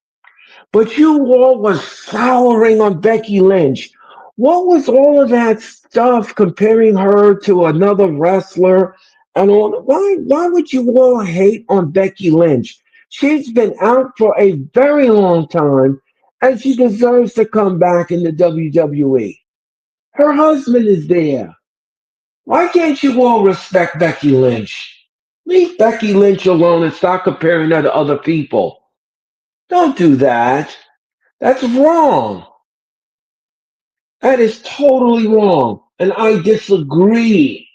But you all was souring on Becky Lynch. What was all of that stuff comparing her to another wrestler and all? Why would you all hate on Becky Lynch? She's been out for a very long time and she deserves to come back in the WWE. Her husband is there. Why can't you all respect Becky Lynch? Leave Becky Lynch alone and stop comparing her to other people. Don't do that. That's wrong. That is totally wrong. And I disagree,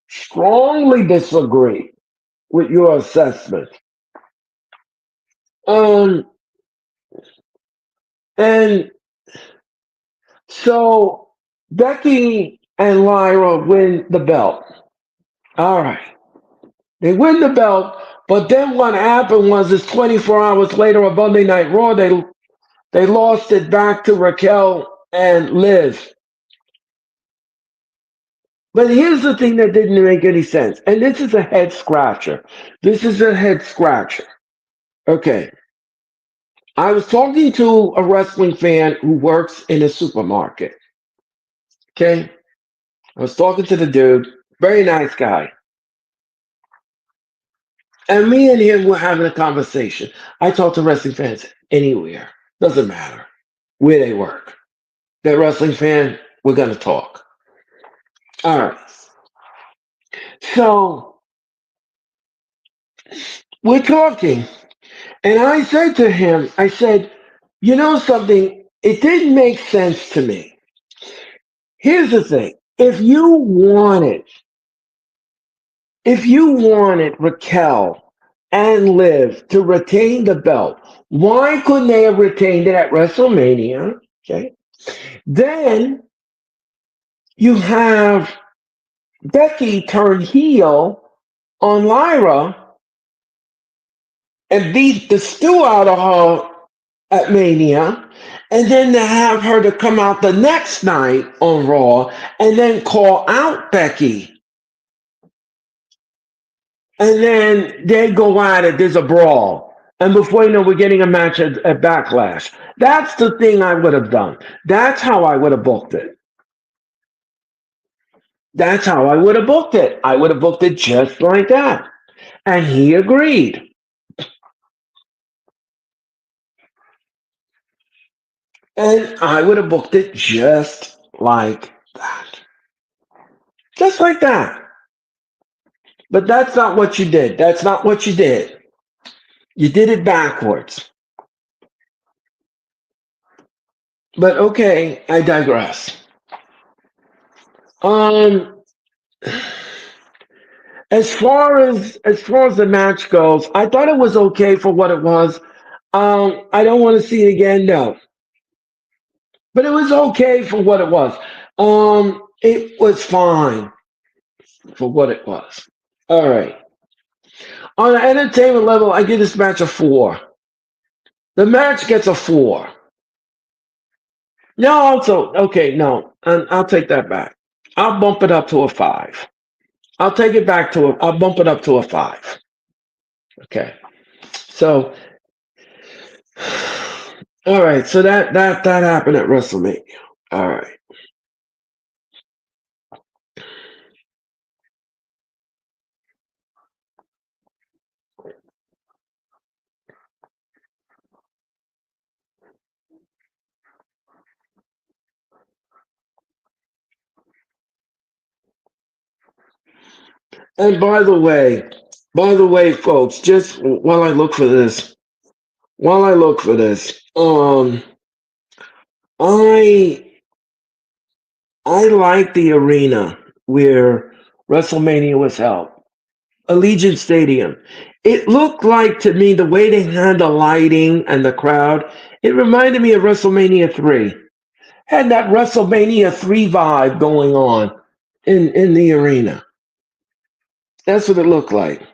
strongly disagree with your assessment. Um, and so Becky and Lyra win the belt. All right. They win the belt, but then what happened was it's 24 hours later on Monday Night Raw, they lost it back to Raquel and Liz. But here's the thing that didn't make any sense. And this is a head scratcher. This is a head scratcher. Okay. I was talking to a wrestling fan who works in a supermarket. Okay. I was talking to the dude, very nice guy. And me and him were having a conversation. I talk to wrestling fans anywhere. Doesn't matter where they work. They're a wrestling fan, we're going to talk. All right. So we're talking. And I said to him, I said, you know something? It didn't make sense to me. Here's the thing. If you wanted Raquel and Liv to retain the belt, why couldn't they have retained it at WrestleMania? Okay. Then you have Becky turn heel on Lyra and beat the stew out of her at Mania, and then to have her to come out the next night on Raw and then call out Becky. And then they go at it, there's a brawl. And before you know, we're getting a match at Backlash. That's the thing I would have done. That's how I would have booked it. That's how I would have booked it. I would have booked it just like that. And he agreed. And I would have booked it just like that. Just like that. But that's not what you did. That's not what you did. You did it backwards. But okay, I digress. Um, as far as the match goes, I thought it was okay for what it was. I don't want to see it again, no. But it was okay for what it was. It was fine for what it was. All right. On an entertainment level, I give this match a 4. The match gets a 4. No, also okay. No, I'll take that back. I'll bump it up to a 5. I'll take it back to a. I'll bump it up to a 5. Okay. So, all right. So that happened at WrestleMania. All right. And by the way, folks, just while I look for this, while I look for this, I I like the arena where WrestleMania was held, Allegiant Stadium. It looked like to me the way they had the lighting and the crowd. It reminded me of WrestleMania 3. Had that WrestleMania 3 vibe going on in the arena. That's what it looked like.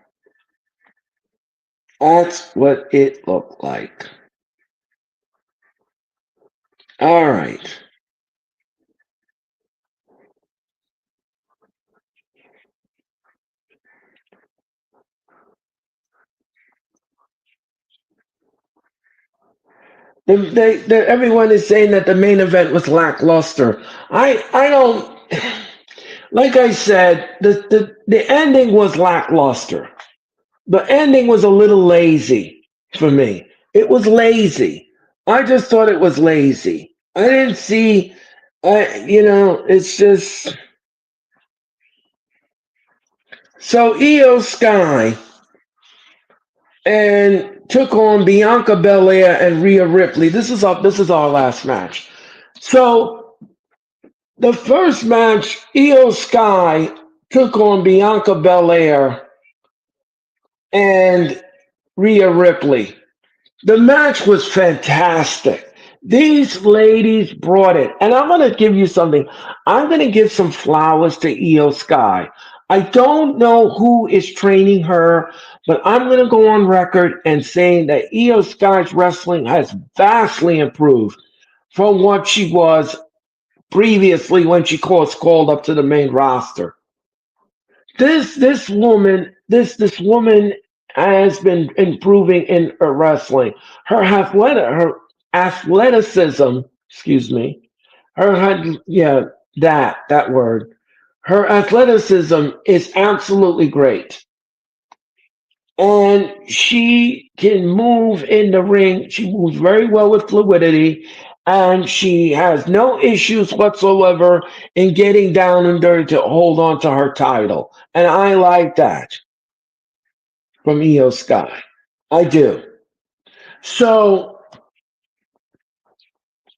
That's what it looked like. All right. Everyone is saying that the main event was lackluster. I don't like I said, the ending was lackluster. The ending was a little lazy for me. It was lazy. I just thought it was lazy. I didn't see it's just so Io Sky and took on Bianca Belair and Rhea Ripley. This is our last match. So the first match, Io Sky took on Bianca Belair and Rhea Ripley. The match was fantastic. These ladies brought it. And I'm going to give you something. I'm going to give some flowers to Io Sky. I don't know who is training her, but I'm going to go on record and saying that Io Sky's wrestling has vastly improved from what she was previously when she was called up to the main roster. This woman has been improving in her wrestling. Her athleticism, excuse me, yeah, that word. Her athleticism is absolutely great. And she can move in the ring. She moves very well with fluidity, and she has no issues whatsoever in getting down and dirty to hold on to her title. And I like that from Io Sky. I do. So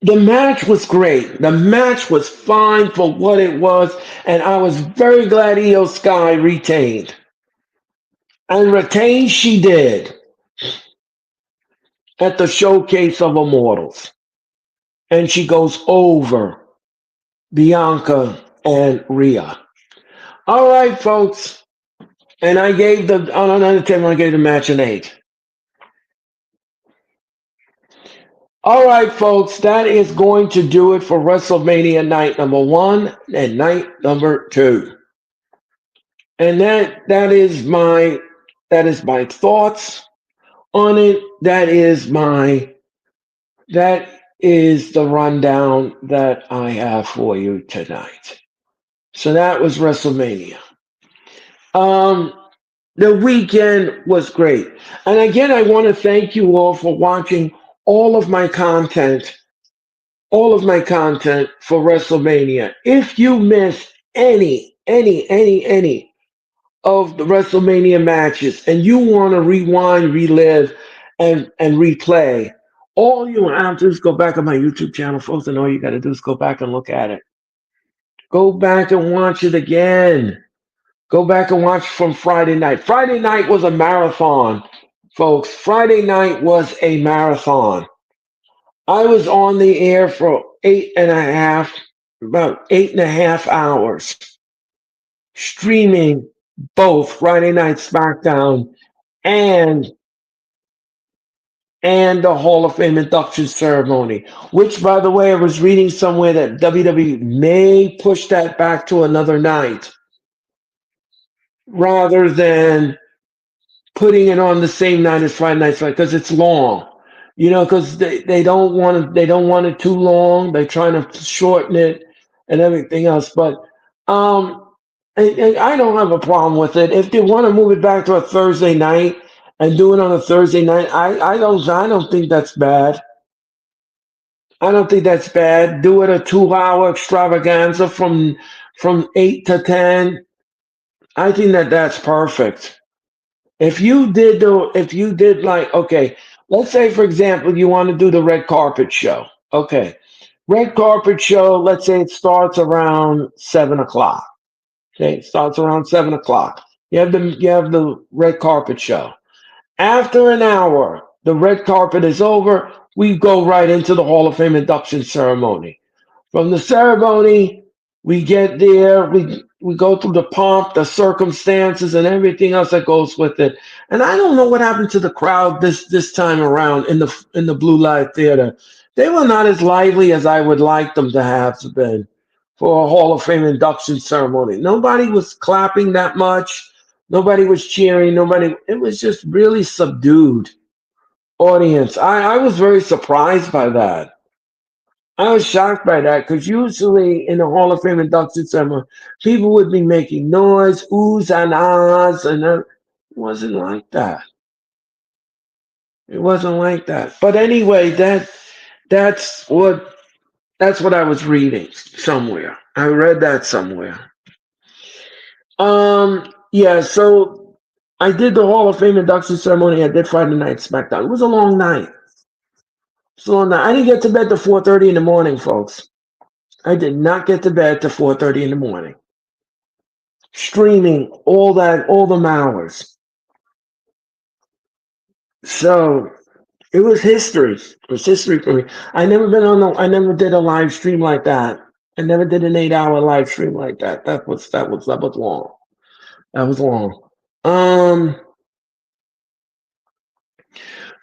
the match was great. The match was fine for what it was, and I was very glad Io Sky retained. And retain she did at the Showcase of Immortals. And she goes over Bianca and Rhea. All right, folks. And I gave on another table, I gave the match an 8. All right, folks, that is going to do it for WrestleMania night number 1 and night number 2. And that is my thoughts on it. That is the rundown that I have for you tonight. So that was WrestleMania. Um, the weekend was great. And again, I want to thank you all for watching all of my content, all of my content for WrestleMania. If you missed any of the WrestleMania matches and you want to rewind, relive, and replay, all you have to do is go back on my YouTube channel, folks, and all you got to do is go back and look at it. Go back and watch it again. Go back and watch from Friday night. Friday night was a marathon, folks. Friday night was a marathon. I was on the air for about 8.5 hours, streaming both Friday Night SmackDown and the Hall of Fame induction ceremony. Which, by the way, I was reading somewhere that WWE may push that back to another night rather than putting it on the same night as Friday Night Fight because it's long. Because they don't want it too long. They're trying to shorten it and everything else. But and I don't have a problem with it. If they want to move it back to a Thursday night and do it on a Thursday night, I don't think that's bad. I don't think that's bad. Do it a 2-hour extravaganza from 8 to 10. I think that that's perfect. If you did like, okay, let's say for example, you want to do the red carpet show. Okay. Red carpet show, let's say it starts around 7 o'clock. Okay, it starts around 7 o'clock. You have the red carpet show. After an hour, the red carpet is over. We go right into the Hall of Fame induction ceremony. From the ceremony, we get there, we go through the pomp, the circumstances, and everything else that goes with it. And I don't know what happened to the crowd this time around in the Blue Light Theater. They were not as lively as I would like them to have been for a Hall of Fame induction ceremony. Nobody was clapping that much. Nobody was cheering. Nobody. It was just really subdued audience. I was very surprised by that. I was shocked by that because usually in the Hall of Fame induction ceremony, people would be making noise, oohs and ahs, and it wasn't like that. It wasn't like that. But anyway, that's what that's what I was reading somewhere. I read that somewhere. Yeah. So I did the Hall of Fame induction ceremony. I did Friday Night SmackDown. It was a long night. So I didn't get to bed till 4:30 in the morning, folks. I did not get to bed till 4:30 in the morning. Streaming all them hours. So it was history. It was history for me. I never did a live stream like that. I never did an 8 hour live stream like that. That was long. That was long. Um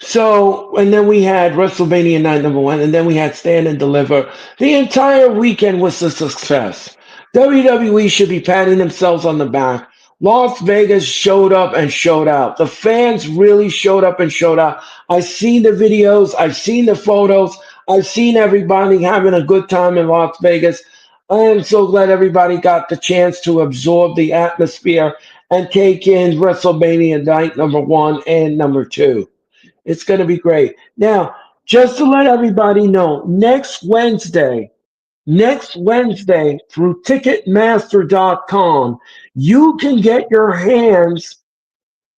So, and then we had WrestleMania night number one, and then we had Stand and Deliver. The entire weekend was a success. WWE should be patting themselves on the back. Las Vegas showed up and showed out. The fans really showed up and showed out. I've seen the videos, I've seen the photos, I've seen everybody having a good time in Las Vegas. I am so glad everybody got the chance to absorb the atmosphere and take in WrestleMania night number one and number two. It's going to be great. Now, just to let everybody know, next Wednesday through ticketmaster.com, you can get your hands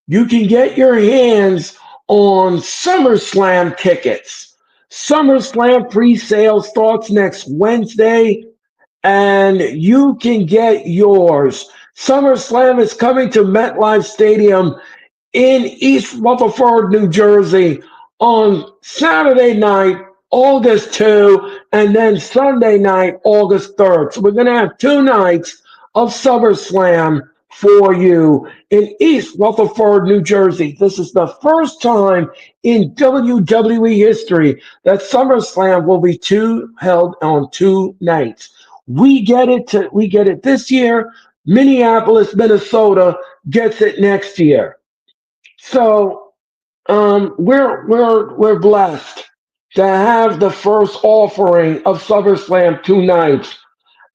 you can get your hands on SummerSlam tickets. SummerSlam pre-sale starts next Wednesday and you can get yours. SummerSlam is coming to MetLife Stadium in East Rutherford, New Jersey on Saturday night, August 2, and then Sunday night, August 3rd. So we're going to have 2 nights of SummerSlam for you in East Rutherford, New Jersey. This is the first time in WWE history that SummerSlam will be held on 2 nights. We get it this year. Minneapolis, Minnesota gets it next year. So we're blessed to have the first offering of SummerSlam 2 nights,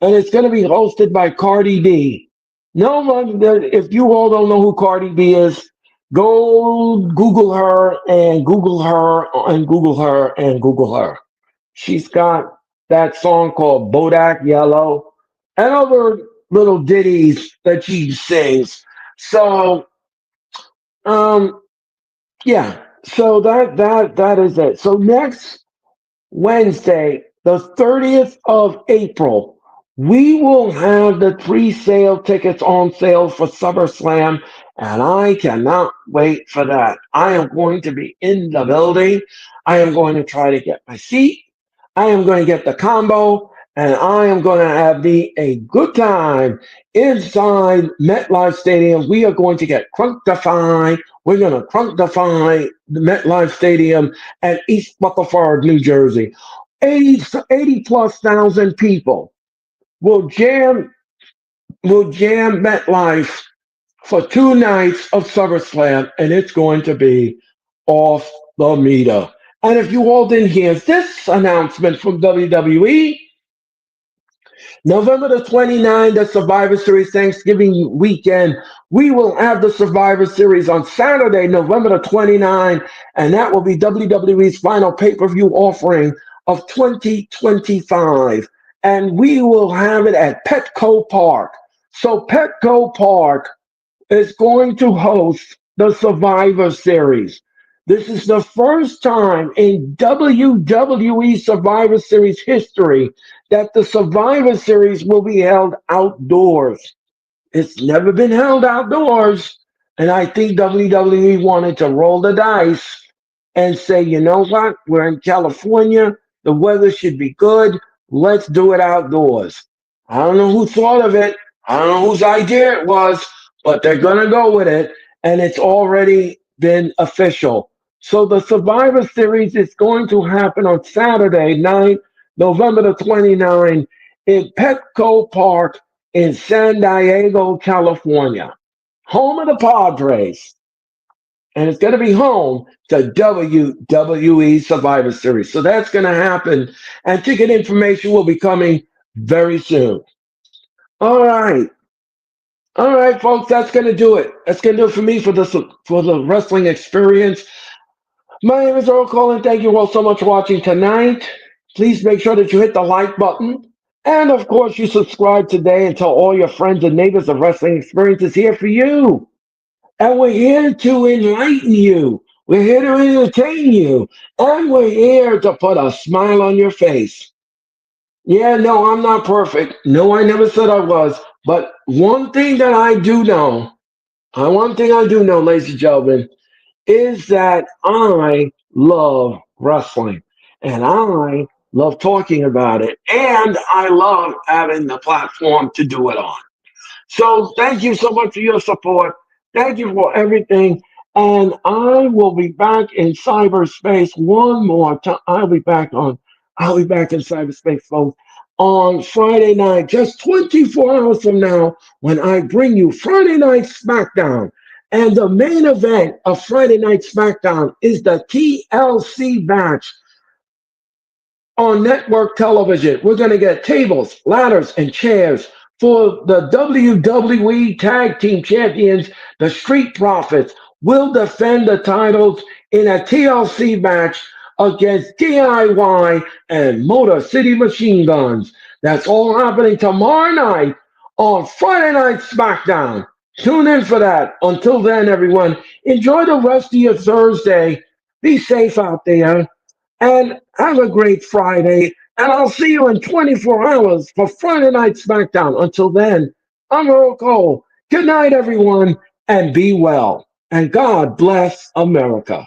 and it's going to be hosted by Cardi B. No one, if you all don't know who Cardi B is, go Google her and Google her and Google her and Google her. She's got that song called Bodak Yellow and other little ditties that she sings. So um, yeah. So that is it. So next Wednesday, the 30th of April, we will have the pre-sale tickets on sale for SummerSlam, and I cannot wait for that. I am going to be in the building. I am going to try to get my seat. I am going to get the combo, and I am going to have me a good time inside MetLife Stadium. We are going to get crunktified. We're going to crunktify the MetLife Stadium at East Rutherford, New Jersey. 80 plus thousand people will jam MetLife for 2 nights of SummerSlam, and it's going to be off the meter. And if you all didn't hear this announcement from WWE, November the 29th, the Survivor Series Thanksgiving weekend. We will have the Survivor Series on Saturday, November the 29th, and that will be WWE's final pay-per-view offering of 2025. And we will have it at Petco Park. So Petco Park is going to host the Survivor Series. This is the first time in WWE Survivor Series history that the Survivor Series will be held outdoors. It's never been held outdoors. And I think WWE wanted to roll the dice and say, you know what? We're in California. The weather should be good. Let's do it outdoors. I don't know who thought of it. I don't know whose idea it was, but they're going to go with it. And it's already been official. So the Survivor Series is going to happen on Saturday night, November the 29th, in Petco Park in San Diego, California, home of the Padres. And it's going to be home to WWE Survivor Series. So that's going to happen. And ticket information will be coming very soon. All right. All right, folks, that's going to do it. That's going to do it for me for the wrestling experience. My name is Earl Cole, and thank you all so much for watching tonight. Please make sure that you hit the like button. And of course, you subscribe today and tell all your friends and neighbors the Wrestling Experience is here for you. And we're here to enlighten you. We're here to entertain you. And we're here to put a smile on your face. Yeah, no, I'm not perfect. No, I never said I was. But one thing I do know, ladies and gentlemen, is that I love wrestling. And I love talking about it. And I love having the platform to do it on. So thank you so much for your support. Thank you for everything. And I will be back in cyberspace one more time. I'll be back in cyberspace, folks, on Friday night, just 24 hours from now, when I bring you Friday Night SmackDown. And the main event of Friday Night SmackDown is the TLC match on network television. We're going to get tables, ladders, and chairs for the WWE Tag Team Champions. The Street Profits will defend the titles in a TLC match against DIY and Motor City Machine Guns. That's all happening tomorrow night on Friday Night SmackDown. Tune in for that. Until then, everyone, enjoy the rest of your Thursday. Be safe out there and have a great Friday. And I'll see you in 24 hours for Friday Night SmackDown. Until then, I'm Earl Cole. Good night, everyone, and be well. And God bless America.